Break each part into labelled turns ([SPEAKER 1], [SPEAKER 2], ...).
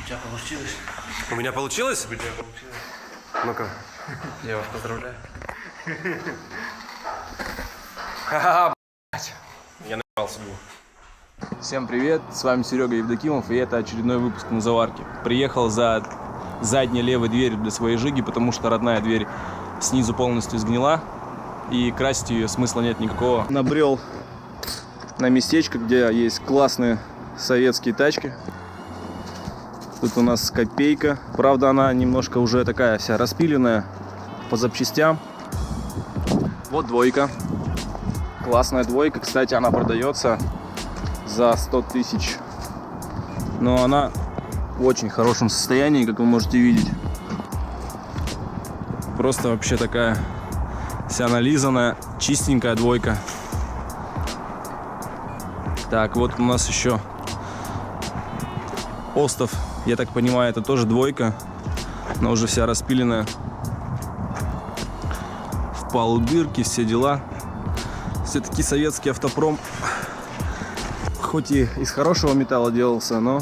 [SPEAKER 1] тебя получилось?
[SPEAKER 2] У меня получилось?
[SPEAKER 1] У тебя получилось.
[SPEAKER 2] Ну-ка.
[SPEAKER 1] Я вас поздравляю.
[SPEAKER 2] Ха-ха, блядь. Я наебал себе.
[SPEAKER 3] Всем привет, с вами Серега Евдокимов, и это очередной выпуск на заварке. Приехал за задней левой дверью для своей жиги, потому что родная дверь снизу полностью сгнила, и красить ее смысла нет никакого. Набрел на местечко, где есть классные советские тачки. Тут у нас Копейка, правда она немножко уже такая вся распиленная по запчастям. Вот двойка, классная двойка, кстати, она продается за 100 тысяч, но она в очень хорошем состоянии, как вы можете видеть. Просто вообще такая вся нализанная, чистенькая двойка. Так, вот у нас еще остов, я так понимаю, это тоже двойка, но уже вся распиленная, в полудырки, все дела. Все-таки советский автопром хоть и из хорошего металла делался, но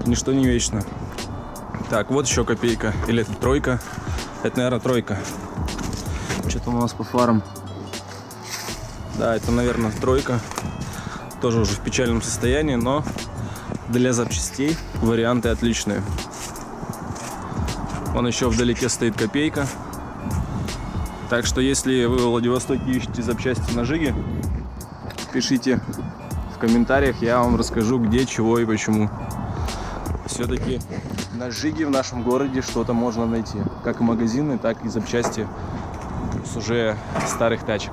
[SPEAKER 3] ничто не вечно. Так, вот еще Копейка. Или это тройка? Это, наверное, тройка. Что-то у нас по фарам. Да, это, наверное, тройка. Тоже уже в печальном состоянии, но для запчастей варианты отличные. Вон еще вдалеке стоит Копейка. Так что, если вы в Владивостоке ищете запчасти на жиге, пишите в комментариях, я вам расскажу, где, чего и почему. Все-таки на жиге в нашем городе что-то можно найти. Как и магазины, так и запчасти с уже старых тачек.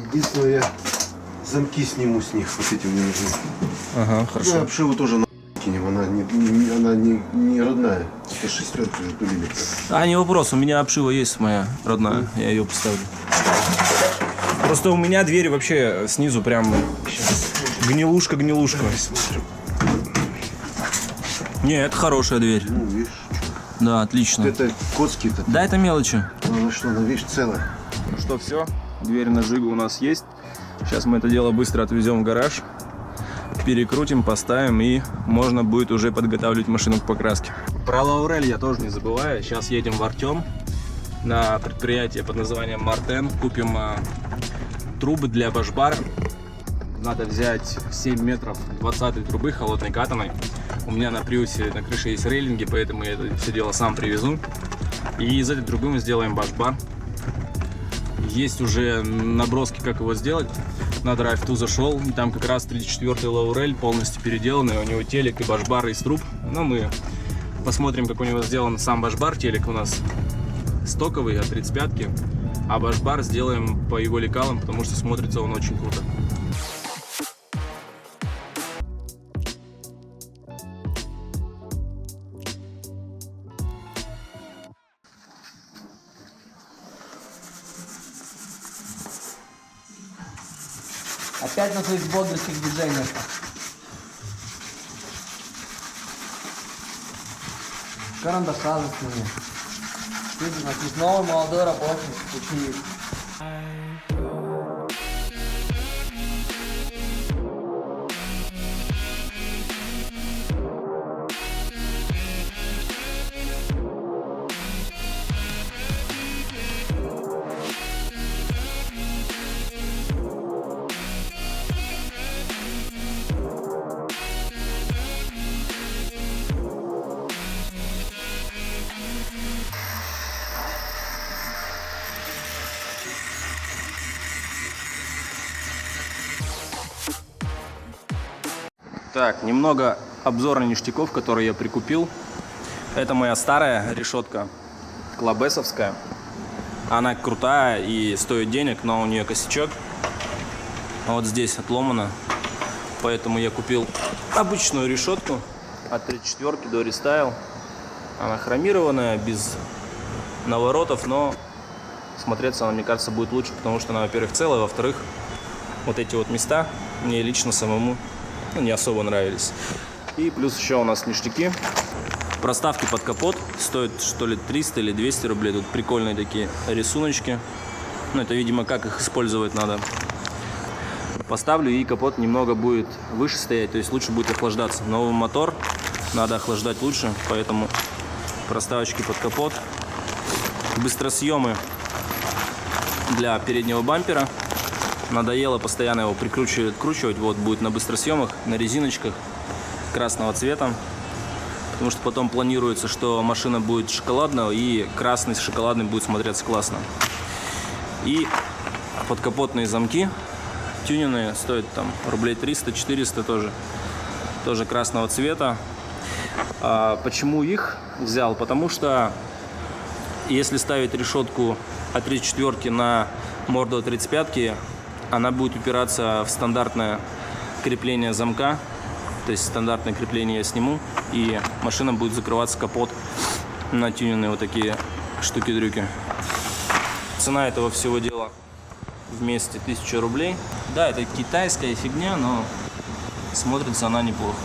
[SPEAKER 4] Единственное, я замки сниму с них, вот эти мне нужны.
[SPEAKER 3] Ага, хорошо.
[SPEAKER 4] Ну, обшиву тоже на кинем, она не родная. Это шестерка уже пылили.
[SPEAKER 3] А, не вопрос, у меня обшива есть моя родная, я ее поставлю. Просто у меня дверь вообще снизу прям гнилушка. Не, это хорошая дверь.
[SPEAKER 4] Ну, видишь,
[SPEAKER 3] Да, отлично.
[SPEAKER 4] это коцки-то.
[SPEAKER 3] Да, это мелочи.
[SPEAKER 4] Ну что, она, видишь, целая.
[SPEAKER 3] Ну что, все, дверь на жигу у нас есть. Сейчас мы это дело быстро отвезем в гараж, перекрутим, поставим, и можно будет уже подготавливать машину к покраске. Про Лаурель я тоже не забываю. Сейчас едем в Артем на предприятие под названием Мартен. Купим трубы для башбара. Надо взять 7 метров 20 трубы холодной катаной. У меня на Приусе на крыше есть рейлинги, поэтому я это все дело сам привезу. И из этой трубы мы сделаем башбар. Есть уже наброски, как его сделать. На Drive2 зашел, и там как раз 34-й Лаурель полностью переделанный. У него телек и башбар из труб. Но мы посмотрим, как у него сделан сам башбар. Телек у нас стоковый от 35-ки, а башбар сделаем по его лекалам, потому что смотрится он очень круто.
[SPEAKER 5] Опять на своих бодрых движениях. Карандаша за спиной. Видишь, у нас есть новый молодой работник, ученик.
[SPEAKER 3] Так, немного обзора ништяков, которые я прикупил. Это моя старая решетка, клабесовская. Она крутая и стоит денег, но у нее косячок. Вот здесь отломано. Поэтому я купил обычную решетку от 34-ки до рестайл. Она хромированная, без наворотов, но смотреться она, мне кажется, будет лучше, потому что она, во-первых, целая, во-вторых, вот эти вот места мне лично самому не особо нравились. И плюс еще у нас ништяки. Проставки под капот стоят что ли 300 или 200 рублей. Тут прикольные такие рисуночки. Ну, это, видимо, как их использовать надо. поставлю, и капот немного будет выше стоять, то есть лучше будет охлаждаться. Новый мотор надо охлаждать лучше, поэтому проставочки под капот. Быстросъемы для переднего бампера. Надоело постоянно его откручивать. Вот будет на быстросъемах, на резиночках красного цвета. Потому что потом планируется, что машина будет шоколадная, и красный с шоколадным будет смотреться классно. И подкапотные замки тюненные стоят там рублей 300-400 тоже красного цвета. Почему их взял? Потому что если ставить решетку от 34 на морду от 35, она будет упираться в стандартное крепление замка. То есть стандартное крепление я сниму, и машина будет закрываться капот на тюненные вот такие штуки-дрюки. Цена этого всего дела вместе 1000 рублей. Да, это китайская фигня, но смотрится она неплохо.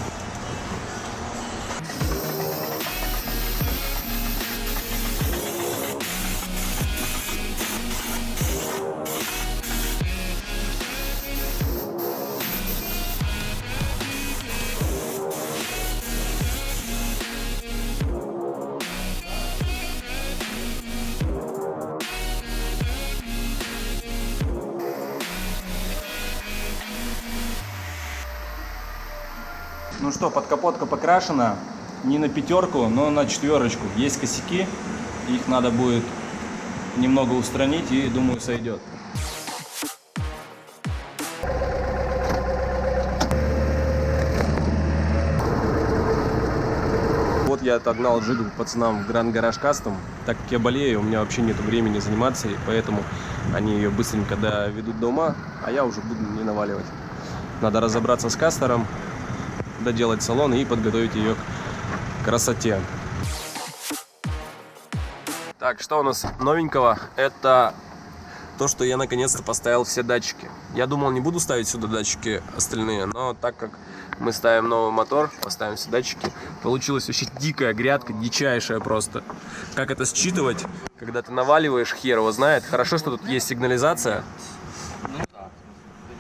[SPEAKER 3] Ну что, подкапотка покрашена не на 5, но на 4. Есть косяки, их надо будет немного устранить, и думаю, сойдет. Вот я отогнал Жигу пацанам в Grand Garage Custom. Так как я болею, у меня вообще нет времени заниматься, и поэтому они ее быстренько доведут до ума, а я уже буду не наваливать. Надо разобраться с кастером, доделать салон и подготовить ее к красоте. Так, что у нас новенького? Это то, что я наконец-то поставил все датчики. Я думал, не буду ставить сюда датчики остальные, но так как мы ставим новый мотор, поставим все датчики, получилась вообще дикая грядка, дичайшая просто. Как это считывать, когда ты наваливаешь, хер его знает. Хорошо, что тут есть сигнализация.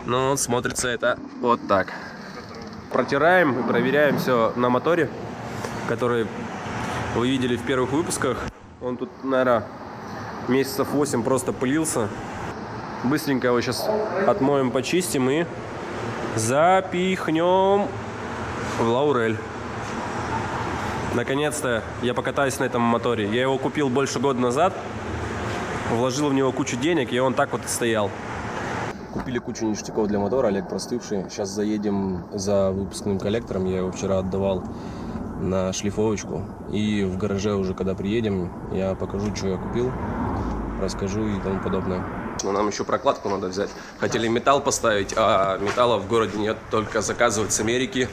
[SPEAKER 3] Ну, смотрится это вот так. Протираем и проверяем все на моторе, который вы видели в первых выпусках. Он тут, наверное, месяцев 8 просто пылился. Быстренько его сейчас отмоем, почистим и запихнем в Лаурель. Наконец-то я покатаюсь на этом моторе. Я его купил больше года назад, вложил в него кучу денег, и он так вот и стоял. Купили кучу ништяков для мотора, Олег простывший. Сейчас заедем за выпускным коллектором. Я его вчера отдавал на шлифовочку. И в гараже уже, когда приедем, я покажу, что я купил, расскажу и тому подобное. Но нам еще прокладку надо взять. Хотели металл поставить, а металла в городе нет, только заказывать с Америки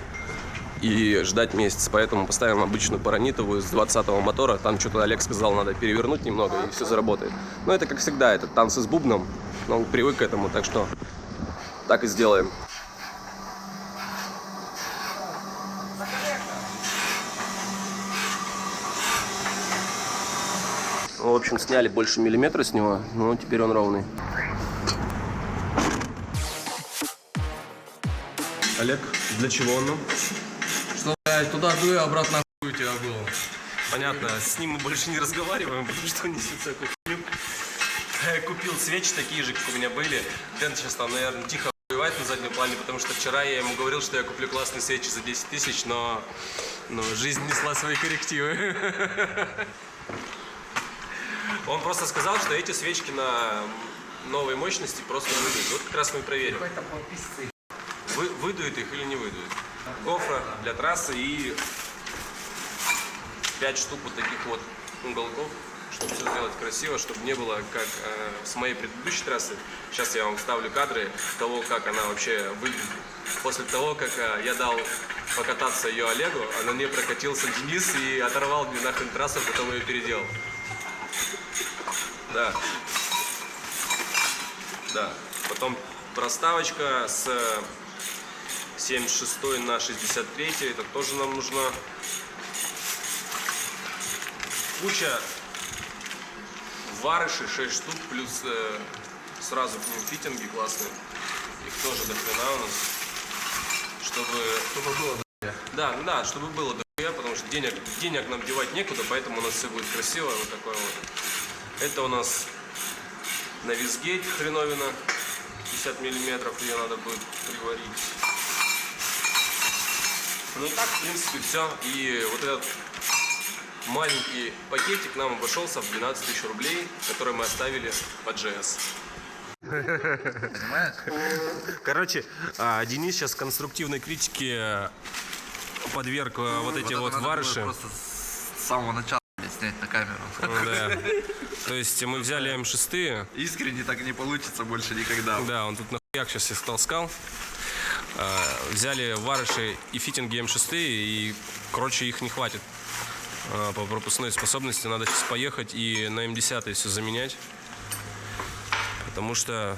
[SPEAKER 3] и ждать месяц. Поэтому поставим обычную паранитовую с 20-го мотора. Там что-то Олег сказал, надо перевернуть немного, и все заработает. Но это, как всегда, это танцы с бубном. Но он привык к этому, так что так и сделаем. В общем, сняли больше миллиметра с него, но теперь он ровный. Олег, для чего он нам?
[SPEAKER 5] Что, блядь, туда дуй, а обратно хуй у тебя голову.
[SPEAKER 3] Понятно, с ним мы больше не разговариваем, потому что он несет всякую хуйню. Я купил свечи такие же, как у меня были. Дэн сейчас там, наверное, тихо воевает на заднем плане, потому что вчера я ему говорил, что я куплю классные свечи за 10 тысяч, но жизнь несла свои коррективы. Он просто сказал, что эти свечки на новой мощности просто выдуют. Вот как раз мы проверим. Выдует их или не выдует. Гофра для трассы и 5 штук вот таких вот уголков, чтобы все сделать красиво, чтобы не было как с моей предыдущей трассы. Сейчас я вам вставлю кадры того, как она вообще выглядит. После того, как я дал покататься ее Олегу, на ней прокатился Денис и оторвал мне нахрен трассу, потом ее переделал. Да. Да. Потом проставочка с 76 на 63, это тоже нам нужно. Куча варышей, 6 штук, плюс сразу к ним фитинги классные.
[SPEAKER 2] Их тоже до хрена у нас. Чтобы было дохуя. Да, чтобы было дохуя, потому что денег нам девать некуда, поэтому у нас все будет красиво. Вот такое вот. Это у нас нависгейт хреновина. 50 миллиметров, ее надо будет приварить. Ну и так, в принципе, все. И вот этот маленький пакетик нам обошелся в 12 тысяч рублей, который мы оставили по GS.
[SPEAKER 1] Понимаешь?
[SPEAKER 2] Короче, Денис сейчас конструктивной критике подверг вот эти вот варыши.
[SPEAKER 1] Просто с самого начала снять на камеру.
[SPEAKER 2] Да. То есть мы взяли М6.
[SPEAKER 1] Искренне так не получится больше никогда.
[SPEAKER 2] Да, он тут нахуяк сейчас их толскал. Взяли варыши и фитинги М6, и, короче, их не хватит по пропускной способности. Надо сейчас поехать и на М10 все заменять. Потому что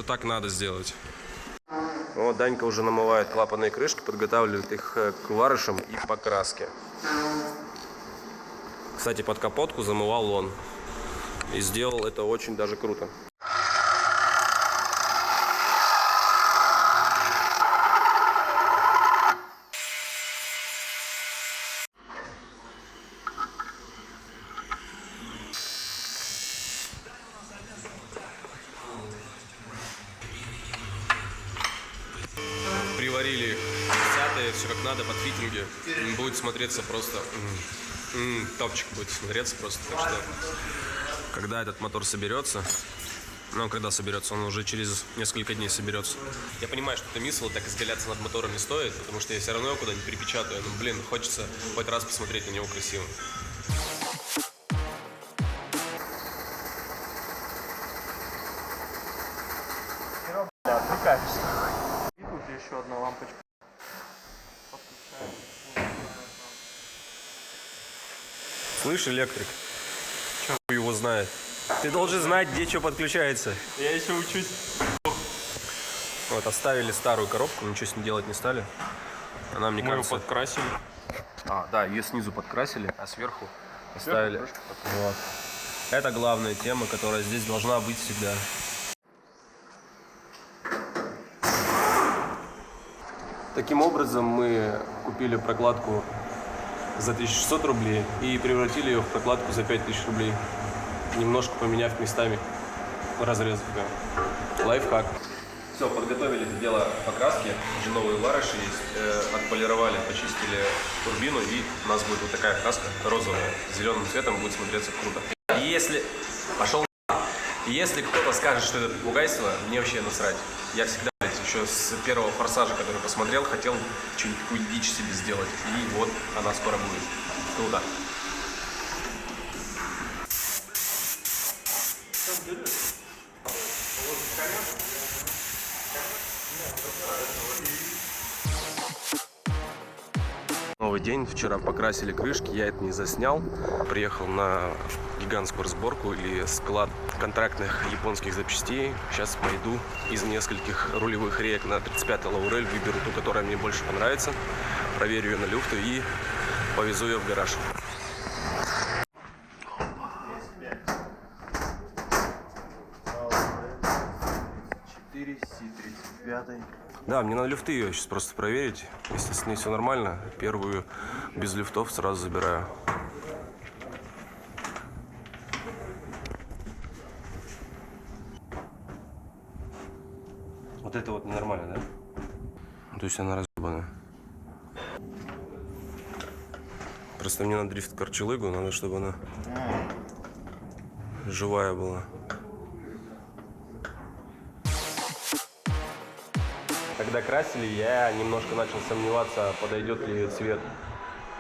[SPEAKER 2] так надо сделать. Вот Данька уже намывает клапанные крышки, подготавливает их к варышам и покраске. Кстати, под капотку замывал он. И сделал это очень даже круто. Приварили 10-е, все как надо, под фитинги. Будет смотреться просто... топчик будет смотреться просто. Так что, когда этот мотор соберется, когда соберется, он уже через несколько дней соберется. Я понимаю, что это мисло так изгаляться над мотором не стоит, потому что я все равно его куда-нибудь припечатаю. Хочется хоть раз посмотреть на него красиво.
[SPEAKER 5] И тут еще одна лампочка.
[SPEAKER 2] Слышь, электрик, что его знает? Ты должен знать, где что подключается.
[SPEAKER 5] Я еще учусь.
[SPEAKER 2] Вот, оставили старую коробку, ничего с ней делать не стали. Она, мне кажется...
[SPEAKER 5] Мы ее подкрасили.
[SPEAKER 2] Да, ее снизу подкрасили, а сверху оставили. Вот. Это главная тема, которая здесь должна быть всегда. Таким образом, мы купили прокладку за 1600 рублей и превратили ее в прокладку за 5000 рублей, немножко поменяв местами, разрезав ее. Лайфхак. Все, подготовили это дело покраски, уже новые варыши есть, отполировали, почистили турбину, и у нас будет вот такая краска розовая, с зеленым цветом, будет смотреться круто. Если кто-то скажет, что это пугайство, мне вообще насрать. Я всегда, еще с первого «Форсажа», который посмотрел, хотел что-нибудь такую дичь себе сделать. И вот она скоро будет. Круто. Новый день. Вчера покрасили крышки, я это не заснял. Приехал на гигантскую разборку или склад контрактных японских запчастей. Сейчас пойду из нескольких рулевых реек на 35-й Лаурель, выберу ту, которая мне больше понравится, проверю ее на люфты и повезу ее в гараж. Да, мне надо люфты ее сейчас просто проверить. Если с ней все нормально, первую без люфтов сразу забираю. Вот это вот ненормально, да? То есть она разъебанная. Просто мне на дрифт-карчелыгу надо, чтобы она живая была. Когда красили, я немножко начал сомневаться, подойдет ли цвет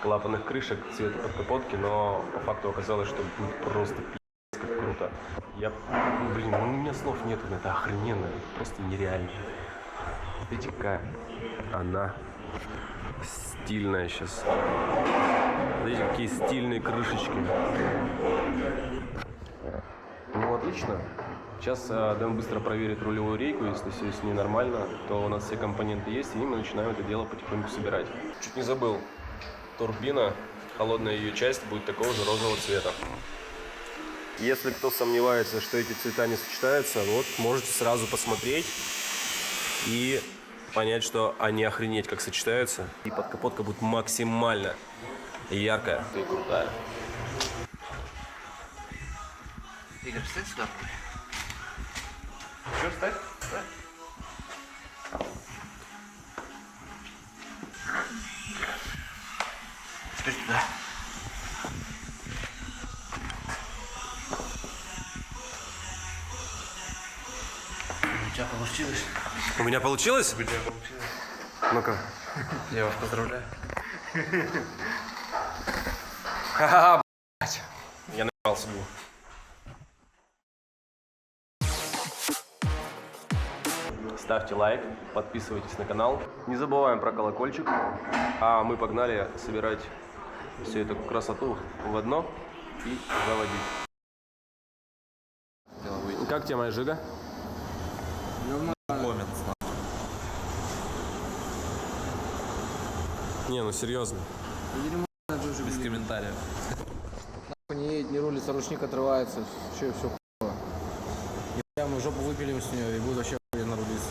[SPEAKER 2] клапанных крышек к цвету подкапотки, но по факту оказалось, что будет просто пи***ц как круто. У меня слов нету, это охрененно, это просто нереально. Видите, какая она стильная сейчас. Видите, какие стильные крышечки. Ну, отлично. Сейчас Дэн быстро проверит рулевую рейку, если все с ней нормально, то у нас все компоненты есть, и мы начинаем это дело потихоньку собирать. Чуть не забыл, турбина, холодная ее часть будет такого же розового цвета. Если кто сомневается, что эти цвета не сочетаются, вот можете сразу посмотреть. и понять, что они охренеть как сочетаются. И подкапотка будет максимально яркая и крутая.
[SPEAKER 1] Игорь, встань сюда.
[SPEAKER 2] Что, встать?
[SPEAKER 1] Теперь туда. У тебя получилось?
[SPEAKER 2] У меня получилось?
[SPEAKER 1] У тебя получилось.
[SPEAKER 2] Ну-ка.
[SPEAKER 1] Я вас поздравляю.
[SPEAKER 2] Ха-ха, блядь. Я наебал судьбу. Ставьте лайк, подписывайтесь на канал. Не забываем про колокольчик. А мы погнали собирать всю эту красоту в одно и заводить. Как тебе моя жига? Не, ну серьезно.
[SPEAKER 1] Без комментариев.
[SPEAKER 5] Не едет, не рулится, ручник отрывается, все хуево. Мы жопу выпилим с нее и будет вообще охуенно рулиться.